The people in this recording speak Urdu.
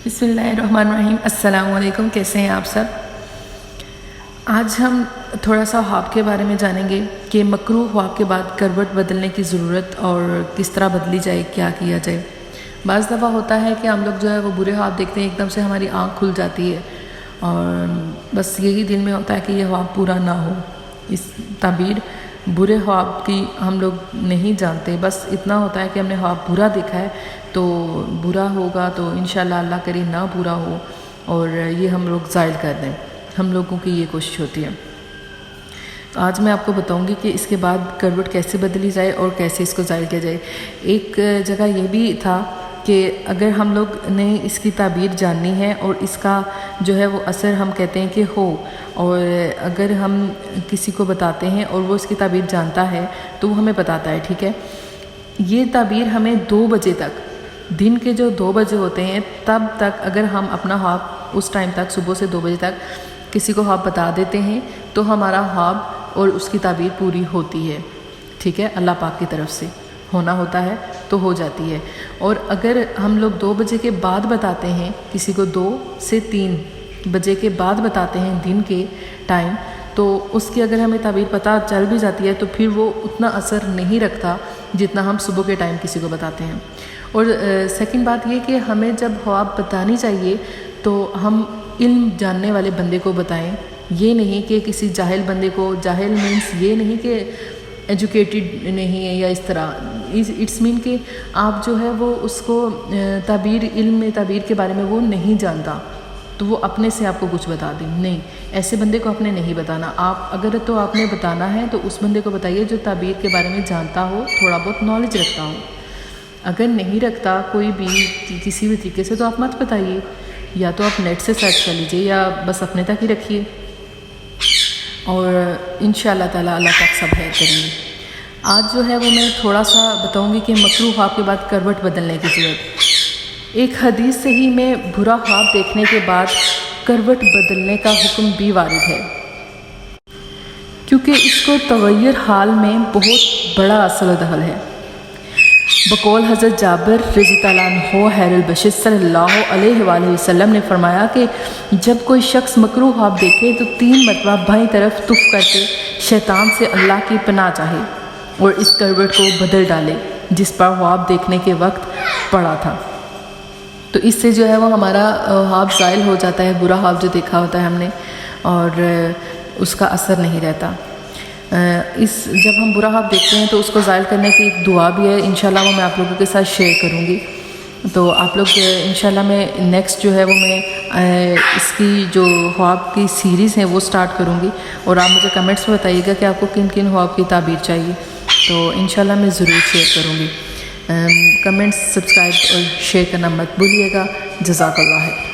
بسم اللہ الرحمن الرحیم۔ السلام علیکم، کیسے ہیں آپ سب؟ آج ہم تھوڑا سا خواب کے بارے میں جانیں گے کہ مکروہ خواب کے بعد کروٹ بدلنے کی ضرورت اور کس طرح بدلی جائے، کیا کیا جائے۔ بعض دفعہ ہوتا ہے کہ ہم لوگ جو ہے وہ برے خواب دیکھتے ہیں، ایک دم سے ہماری آنکھ کھل جاتی ہے اور بس یہی دل میں ہوتا ہے کہ یہ خواب پورا نہ ہو۔ اس تعبیر برے خواب کی ہم لوگ نہیں جانتے، بس اتنا ہوتا ہے کہ ہم نے خواب برا دیکھا ہے تو برا ہوگا تو انشاءاللہ اللہ کرے نہ برا ہو اور یہ ہم لوگ زائل کر دیں، ہم لوگوں کی یہ کوشش ہوتی ہے۔ تو آج میں آپ کو بتاؤں گی کہ اس کے بعد کروٹ کیسے بدلی جائے اور کیسے اس کو زائل کیا جائے۔ ایک جگہ یہ بھی تھا کہ اگر ہم لوگ نے اس کی تعبیر جاننی ہے اور اس کا جو ہے وہ اثر ہم کہتے ہیں کہ ہو، اور اگر ہم کسی کو بتاتے ہیں اور وہ اس کی تعبیر جانتا ہے تو وہ ہمیں بتاتا ہے، ٹھیک ہے۔ یہ تعبیر ہمیں 2 بجے تک، دن کے جو 2 بجے ہوتے ہیں تب تک اگر ہم اپنا خواب اس ٹائم تک، صبح سے 2 بجے تک کسی کو خواب بتا دیتے ہیں تو ہمارا خواب اور اس کی تعبیر پوری ہوتی ہے، ٹھیک ہے۔ اللہ پاک کی طرف سے ہونا ہوتا ہے تو ہو جاتی ہے۔ اور اگر ہم لوگ 2 بجے کے بعد بتاتے ہیں کسی کو، 2 سے 3 بجے کے بعد بتاتے ہیں دن کے ٹائم، تو اس کی اگر ہمیں تعبیر پتہ چل بھی جاتی ہے تو پھر وہ اتنا اثر نہیں رکھتا جتنا ہم صبح کے ٹائم کسی کو بتاتے ہیں۔ اور سیکنڈ بات یہ کہ ہمیں جب خواب بتانی چاہیے تو ہم علم جاننے والے بندے کو بتائیں، یہ نہیں کہ کسی جاہل بندے کو۔ جاہل مینس یہ نہیں کہ ایجوکیٹڈ نہیں ہے یا اس طرح، اٹس مین کہ آپ جو ہے وہ اس کو تعبیر، علم میں تعبیر کے بارے میں وہ نہیں جانتا تو وہ اپنے سے آپ کو کچھ بتا دیں، نہیں، ایسے بندے کو آپ نے نہیں بتانا۔ آپ اگر تو آپ نے بتانا ہے تو اس بندے کو بتائیے جو تعبیر کے بارے میں جانتا ہو، تھوڑا بہت نالج رکھتا ہو۔ اگر نہیں رکھتا کوئی بھی کسی بھی طریقے سے تو آپ مت بتائیے، یا تو آپ نیٹ سے سرچ کر لیجئے یا بس اپنے تک ہی رکھیے، اور انشاءاللہ تعالی اللہ پاک سب خیر کریں گے۔ آج جو ہے وہ میں تھوڑا سا بتاؤں گی کہ مکروہ خواب کے بعد کروٹ بدلنے کی ضرورت۔ ایک حدیث صحیح میں برا خواب دیکھنے کے بعد کروٹ بدلنے کا حکم بھی وارد ہے، کیونکہ اس کو تغیر حال میں بہت بڑا اثر و دخل ہے۔ بقول حضرت جابر رضی اللہ عنہ، خیر البشر صلی اللہ علیہ وآلہ وسلم نے فرمایا کہ جب کوئی شخص مکروہ خواب دیکھے تو 3 مرتبہ بائیں طرف تف کر کے شیطان سے اللہ کی پناہ چاہے اور اس کروٹ کو بدل ڈالے جس پر خواب دیکھنے کے وقت پڑا تھا۔ تو اس سے جو ہے وہ ہمارا خواب زائل ہو جاتا ہے، برا خواب جو دیکھا ہوتا ہے ہم نے، اور اس کا اثر نہیں رہتا۔ جب ہم برا خواب دیکھتے ہیں تو اس کو زائل کرنے کی ایک دعا بھی ہے، انشاءاللہ وہ میں آپ لوگوں کے ساتھ شیئر کروں گی۔ تو آپ لوگ انشاءاللہ میں نیکسٹ جو ہے وہ میں اس کی جو خواب کی سیریز ہیں وہ سٹارٹ کروں گی، اور آپ مجھے کمنٹس میں بتائیے گا کہ آپ کو کن کن خواب کی تعبیر چاہیے، تو انشاءاللہ میں ضرور شیئر کروں گی۔ کمنٹس، سبسکرائب اور شیئر کرنا مت بھولیے گا۔ جزاک اللہ ہے۔